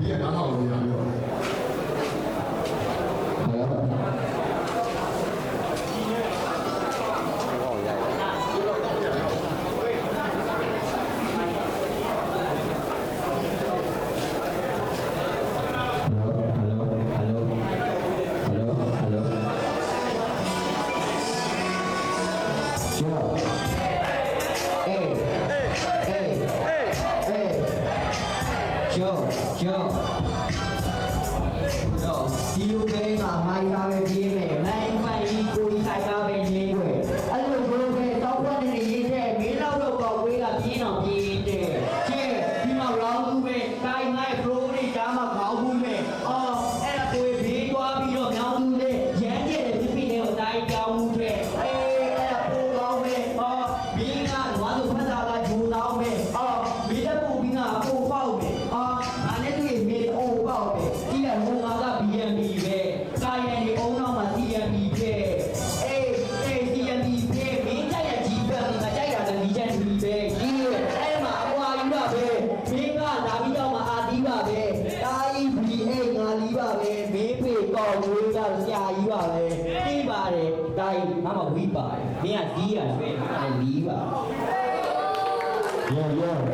ဒီကနားထောင်လို့ရပြီတော့ဒီလိုပဲငါမိုင်းသားပဲပြင်းမယ်နိုင်ပိုင်ကြီးကိုကြီးဆိုင်သားပဲရင်းွယ်အဲ့လိုဘလို့ပဲတောက်ပတ်နေရေးတဲ့မင်းလောက်တော့ဝေးကပြင်းအောင်ပြင်းတဲ့ကျဲဒီမှာရောင်းဘူးပဲကိုင်းငိုင်း pro တွေဒါမှခေါင်းဘူးမယ်အော်အဲ့ဒါကိုဘေးသွားပြီးတော့မြောင်းသူလေရမ်းကျဲတဲ့ပြပြလေးကိုတိုင်းကြောင်းမှုတဲ့အေးအဲ့ဒါပိုကောင်းပဲအော်ဘင်းကနွားသူဖတ်တာကဂျိုးတောင်းပဲအော်မင်းတက်ပူပြီးငါပိုပေါက်မယ်အော်ငါနဲ့တွေ့မင်းအိုးပေါက်တယ်ဒီကဟိုငါက BNB ပဲကာယံဒီအုံနောက်မှာ CMB ပဲအေး CMB ပဲမင်းကြိုက်တဲ့ G ပဲငါကြိုက်တာလည်းဒီချက်ဒီပဲဒီအဲ့မှာအပွားယူတာပဲမင်းကလာပြီးတော့မှအာတီးပါပဲတာကြီး BA ငါလီးပါပဲမင်းဖေကောက်ဝေးကဆရာကြီးပါပဲပြီးပါတယ်တာကြီးငါမှဝီးပါတယ်မင်းကဒီးရဆွဲတာလီးပါရော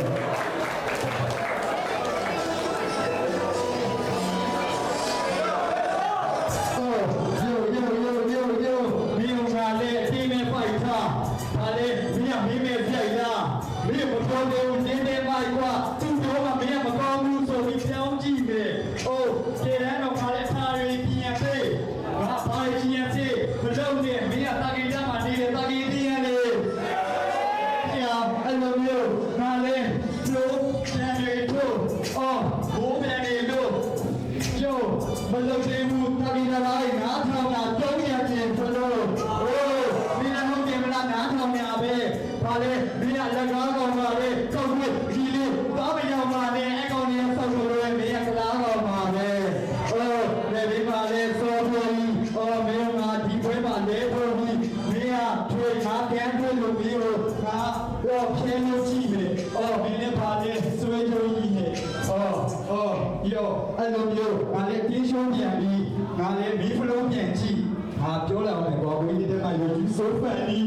မင်းမကောင်းတဲ့ဦးနေနေပါကွာသူ့တော့မင်းမကောင်းဘူးဆိုပြီးပြောင်းကြည့်မယ်။အိုးကျေတန်းတော့ခါလဲထားရပြင်းပေး။ငါဘာကြီးရစေမလုပ်နဲ့မင်းကတာကြီးကြမှာနေတယ်တာကြီးတင်းရလေ။ဆရာအဲ့လိုမျိုးငါလဲကျိုးပြန်ရတော့အော်ဘိုးပြန်နေလို့ကျိုးမလုပ်သေးဘူးတာကြီးလာလိုက်ငါထောင်တာကျုံးရခြင်းဆိုလို့အိုးမင်းလည်းဟုတ်တယ်မလားငါထောင်ရပဲ။ဘာလဲမင်းကလက်ကားကောင်ပါလေစောက်ပြီးခီလေးသွားမရောက်ပါနဲ့အကောင်ကြီးဆောက်လို့လည်းမင်းကကလားကောင်ပါပဲအိုးလည်းဒီမှာလေစောဖို့အော်မင်းကဒီဘွဲမှာလဲဖို့ပြီးမင်းကထွေခါပြန်ထွေလို့ပြီးတော့ငါတော့ဖြင်းလို့ကြည့်မယ်အော်မင်းလည်းပါလေဆွေးကြိုးကြီးနေအော်ယောအဲ့လိုမျိုးငါလည်းတင်းရှုံးပြန်ပြီးငါလည်းမီးဖလုံးပြန်ကြည့်ငါပြောလာမယ်ဘောဝေးတဲ့မှာယူဆိုဖန်ဒီ